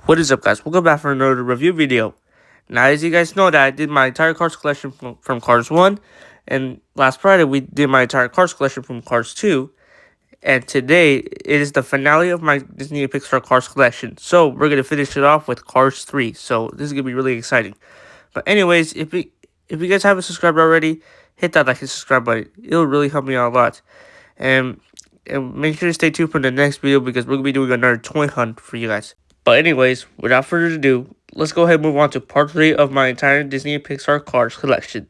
What is up, guys? Welcome back for another review video. Now, as you guys know, that I did my entire Cars collection from Cars 1, and last Friday we did my entire Cars collection from Cars 2, and today it is the finale of my Disney and Pixar Cars collection. So we're gonna finish it off with Cars 3. So this is gonna be really exciting. But anyways, if you guys haven't subscribed already, hit that like and subscribe button. It'll really help me out a lot. And make sure to stay tuned for the next video because we're gonna be doing another toy hunt for you guys. But anyways, without further ado, let's go ahead and move on to part 3 of my entire Disney and Pixar Cars collection.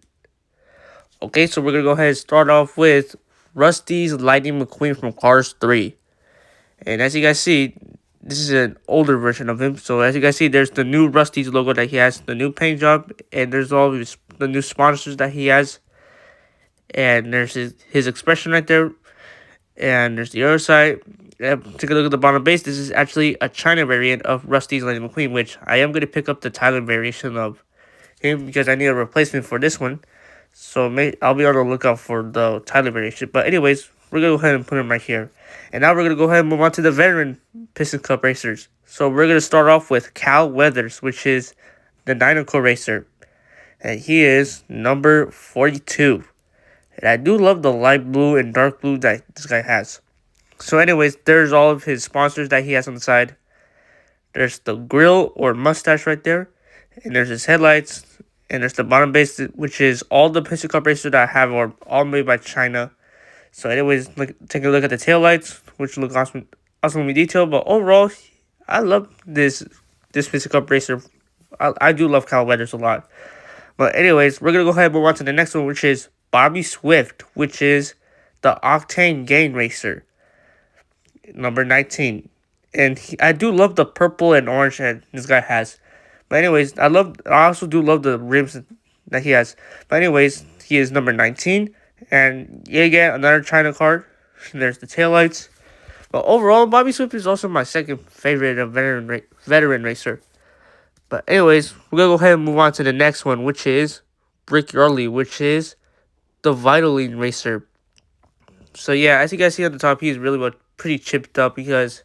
Okay, so we're going to go ahead and start off with Rusty's Lightning McQueen from Cars 3. And as you guys see, this is an older version of him. So as you guys see, there's the new Rusty's logo that he has, the new paint job, and there's all the new sponsors that he has. And there's his expression right there. And there's the other side. Take a look at the bottom base. This is actually a China variant of Rusty's Lightning McQueen, which I am going to pick up the Thailand variation of him because I need a replacement for this one. So I'll be on the lookout for the Thailand variation. But anyways, we're going to go ahead and put him right here. And now we're going to go ahead and move on to the veteran Piston Cup Racers. So we're going to start off with Cal Weathers, which is the Dinoco Racer. And he is number 42. And I do love the light blue and dark blue that this guy has. So anyways, there's all of his sponsors that he has on the side. There's the grill or mustache right there. And there's his headlights. And there's the bottom base, which is all the Piston Cup racers that I have are all made by China. So anyways, take a look at the taillights, which look awesomely detailed. But overall, I love this Piston Cup racer. I do love Cal Weathers a lot. But anyways, we're going to go ahead and move on to the next one, which is Bobby Swift, which is the Octane Gain Racer. Number 19. And I do love the purple and orange that this guy has. But anyways, I also do love the rims that he has. But anyways, he is number 19. And yeah, again, another China card. There's the taillights. But overall, Bobby Swift is also my second favorite of veteran racer. But anyways, we're going to go ahead and move on to the next one, which is Rick Yardley, which is the Vitaline Racer. So yeah, as you guys see on the top, he's really pretty chipped up because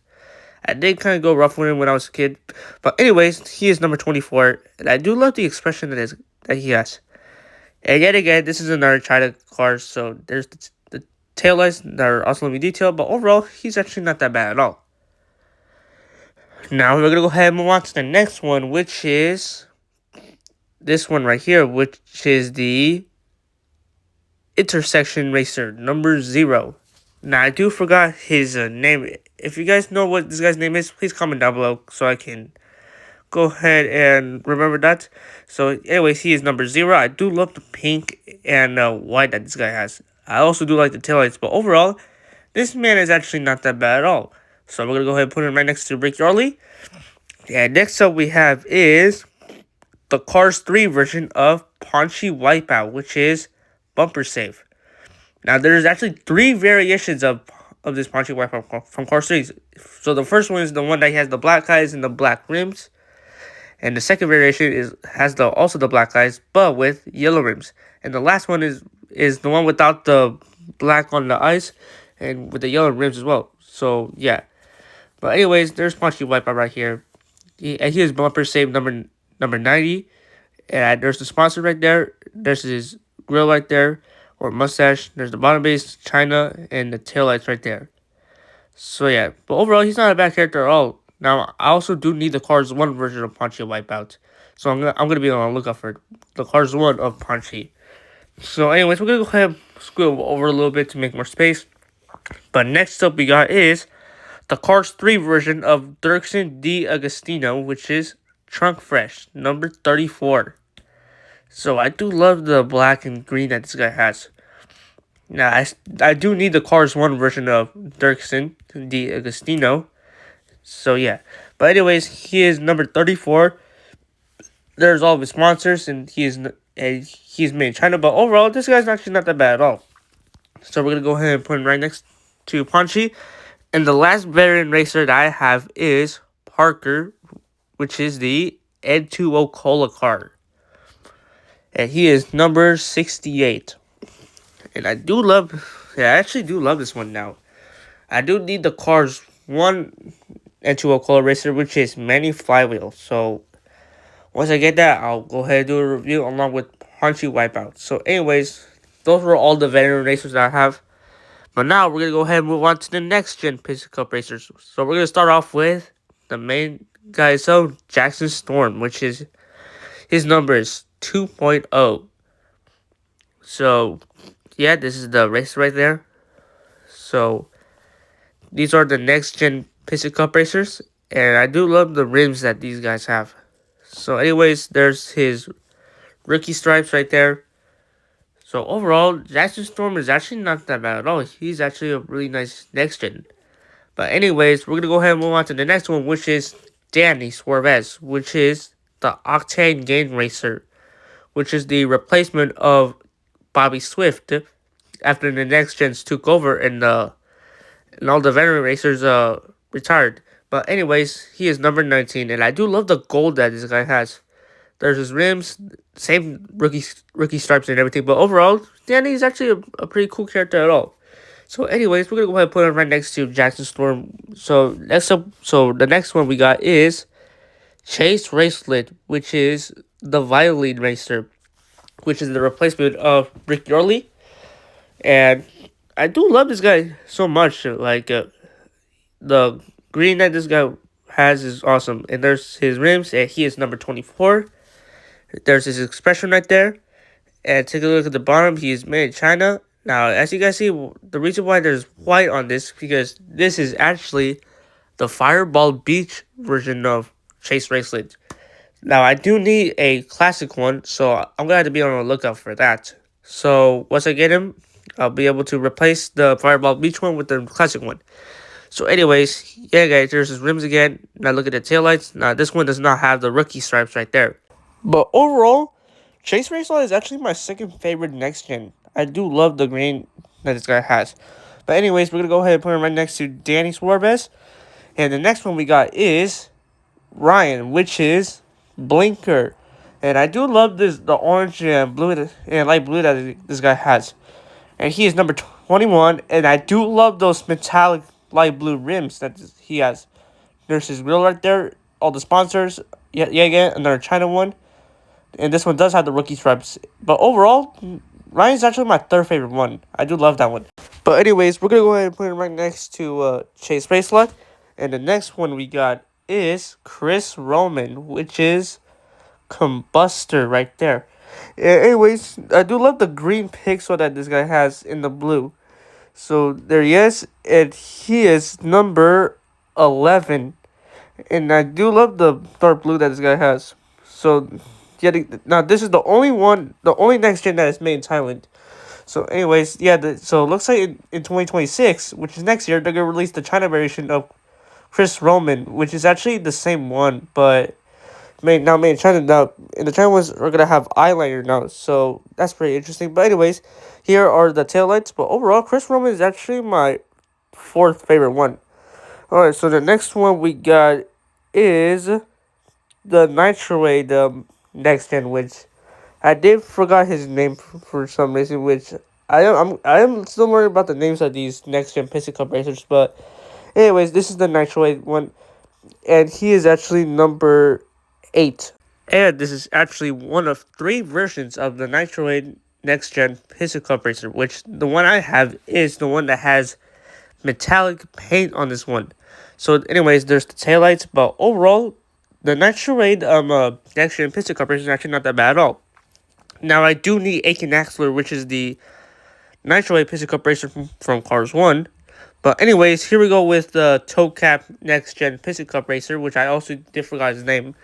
I did kind of go rough with him when I was a kid. But anyways, he is number 24, and I do love the expression that he has. And yet again, this is another China car, so there's the taillights that are awesomely detailed, but overall, he's actually not that bad at all. Now we're going to go ahead and move on to the next one, which is this one right here, which is the Intersection Racer, number 0. Now, I do forgot his name. If you guys know what this guy's name is, please comment down below so I can go ahead and remember that. So, anyways, he is number 0. I do love the pink and white that this guy has. I also do like the taillights, but overall, this man is actually not that bad at all. So, we're going to go ahead and put him right next to Rick Yardley. And next up we have is the Cars 3 version of Paunchy Wipeout, which is Bumper Safe. Now, there's actually 3 variations of this Paunchy Wipeout from Cars 3. So, the first one is the one that has the black eyes and the black rims. And the second variation has also the black eyes, but with yellow rims. And the last one is the one without the black on the eyes and with the yellow rims as well. So, yeah. But anyways, there's Paunchy Wipeout right here. He is Bumper Safe number 90. And there's the sponsor right there. There's his grill right there, or mustache. There's the bottom base, China, and the taillights right there. So yeah, but overall, he's not a bad character at all. Now, I also do need the Cars 1 version of Paunchy Wipeout. So I'm gonna be on the lookout for the Cars 1 of Paunchy. So anyways, we're gonna go ahead and scoot over a little bit to make more space. But next up we got is the Cars 3 version of Dirksen D. Agostino, which is Trunk Fresh, number 34. So I do love the black and green that this guy has. Now, I do need the Cars 1 version of Dirksen D. Agostino. So yeah. But anyways, he is number 34. There's all of his sponsors, and he's made in China. But overall, this guy's actually not that bad at all. So we're going to go ahead and put him right next to Paunchy. And the last veteran racer that I have is Parker, which is the N2O Cola car. And he is number 68. And I actually do love this one now. I do need the Cars 1 into a color racer, which is Many Flywheel. So once I get that, I'll go ahead and do a review along with Punchy Wipeout. So anyways, those were all the veteran racers that I have. But now we're going to go ahead and move on to the next gen Piston Cup Racers. So we're going to start off with the main guy, so Jackson Storm, which is, his number is 2.0. So yeah, this is the race right there. So these are the next gen Piston Cup Racers. And I do love the rims that these guys have. So anyways, there's his rookie stripes right there. So overall, Jackson Storm is actually not that bad at all. He's actually a really nice next gen. But anyways, we're going to go ahead and move on to the next one, which is Danny Suarez, which is the Octane Game Racer, which is the replacement of Bobby Swift after the next gens took over and all the veteran racers retired. But anyways, he is number 19, and I do love the gold that this guy has. There's his rims, same rookie stripes and everything. But overall, Danny is actually a pretty cool character at all. So anyways, we're gonna go ahead and put him right next to Jackson Storm. So the next one we got is Chase Racelet, which is the Violin Racer, which is the replacement of Rick Yorley. And I do love this guy so much. Like the green that this guy has is awesome. And there's his rims, and he is number 24. There's his expression right there. And take a look at the bottom. He is made in China. Now, as you guys see, the reason why there's white on this, because this is actually the Fireball Beach version of Chase Racelet. Now, I do need a classic one, so I'm going to have to be on the lookout for that. So, once I get him, I'll be able to replace the Fireball Beach one with the classic one. So, anyways, yeah, guys, there's his rims again. Now, look at the taillights. Now, this one does not have the rookie stripes right there. But overall, Chase Racelet is actually my second favorite next gen. I do love the green that this guy has. But anyways, we're going to go ahead and put him right next to Danny Suarez. And the next one we got is Ryan, which is Blinker. And I do love the orange and blue and light blue that this guy has. And he is number 21. And I do love those metallic light blue rims that he has. There's his wheel right there. All the sponsors. Yeah, again, another China one. And this one does have the rookie stripes. But overall, Ryan's actually my third favorite one. I do love that one. But anyways, we're going to go ahead and put him right next to Chase Racelet. And the next one we got is Chris Roman, which is Combustor right there. Anyways, I do love the green pixel that this guy has in the blue. So there he is. And he is number 11. And I do love the dark blue that this guy has. So yeah, now this is the only next gen that is made in Thailand. So anyways, yeah, so it looks like in 2026, which is next year, they're going to release the China version of Chris Roman, which is actually the same one, but made in China. Now, in the China ones, we're going to have eyeliner now, so that's pretty interesting. But anyways, here are the taillights. But overall, Chris Roman is actually my fourth favorite one. Alright, so the next one we got is the Nitro, the next gen, which I did forgot his name for some reason, which I am still learning about the names of these next gen Piston Cup racers. But anyways, this is the Nitro one, and he is actually number 8. And this is actually one of 3 versions of the Nitro next gen Piston Cup racer, which the one I have is the one that has metallic paint on this one. So anyways, there's the taillights, but overall, the Nitro next gen Piston Cup racer is actually not that bad at all. Now, I do need Aiken Axler, which is the Nitro Piston Cup Racer from Cars 1. But anyways, here we go with the Toe Cap Next Gen Piston Cup Racer, which I also did forget his name.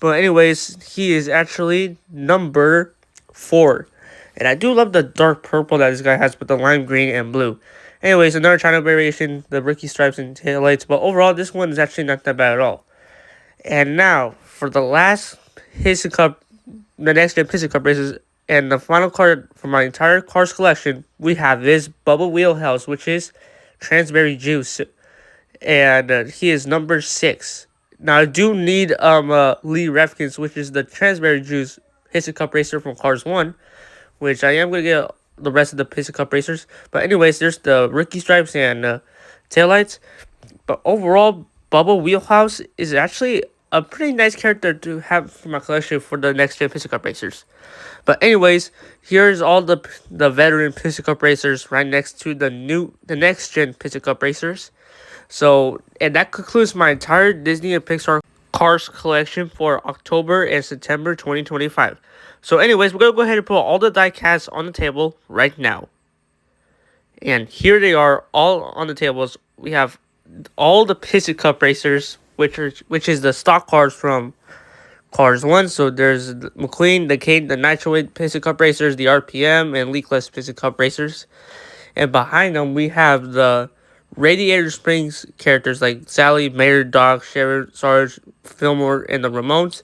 But anyways, he is actually number 4. And I do love the dark purple that this guy has with the lime green and blue. Anyways, another China variation, the rookie stripes and taillights. But overall, this one is actually not that bad at all. And now, for the last Piston Cup, the next gen Piston Cup races, and the final card for my entire cars collection, we have this Bubba Wheelhouse, which is Transberry Juice, and he is number 6. Now I do need Lee Refkins, which is the Transberry Juice Piston Cup racer from Cars 1, which I am gonna get the rest of the Piston Cup racers. But anyways, there's the rookie stripes and taillights. But overall, Bubble Wheelhouse is actually a pretty nice character to have for my collection for the next gen Piston Cup Racers. But anyways, here's all the veteran Piston Cup Racers right next to the next gen Piston Cup Racers. So, and that concludes my entire Disney and Pixar Cars collection for October and September 2025. So anyways, we're going to go ahead and put all the die casts on the table right now. And here they are, all on the tables. We have all the Piston Cup Racers, which is the stock cars from Cars 1. So there's the McQueen, the Kane, the Nitroid Piston Cup Racers, the RPM, and Leakless Piston Cup Racers. And behind them, we have the Radiator Springs characters like Sally, Mayor, Doc, Sharon, Sarge, Fillmore, and the Ramones.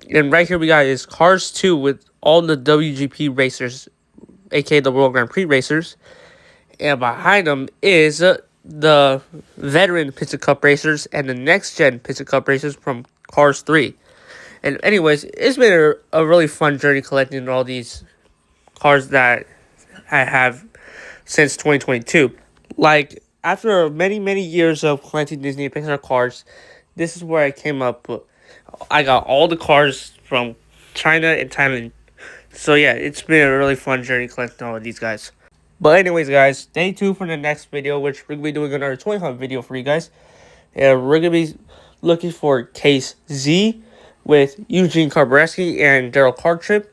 And right here we got is Cars 2 with all the WGP racers, aka the World Grand Prix racers. And behind them is the veteran Piston Cup Racers and the next gen Piston Cup Racers from Cars 3. And anyways, it's been a really fun journey collecting all these cars that I have since 2022. Like, after many years of collecting Disney and Pixar cars, this is where I came up with. I got all the cars from China and Thailand. So yeah, it's been a really fun journey collecting all of these guys. But anyways, guys, stay tuned for the next video, which we're going to be doing another toy hunt video for you guys. And we're going to be looking for Case Z with Eugene Carbareski and Daryl Cartrip.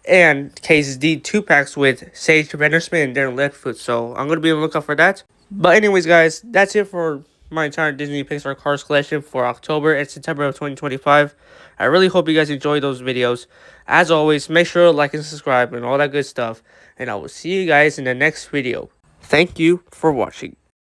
And Case D 2-packs with Sage Rendersman and Darren Leadfoot. So I'm going to be on the lookout for that. But anyways, guys, that's it for my entire Disney Pixar Cars collection for October and September of 2025. I really hope you guys enjoyed those videos. As always, make sure to like and subscribe and all that good stuff. And I will see you guys in the next video. Thank you for watching.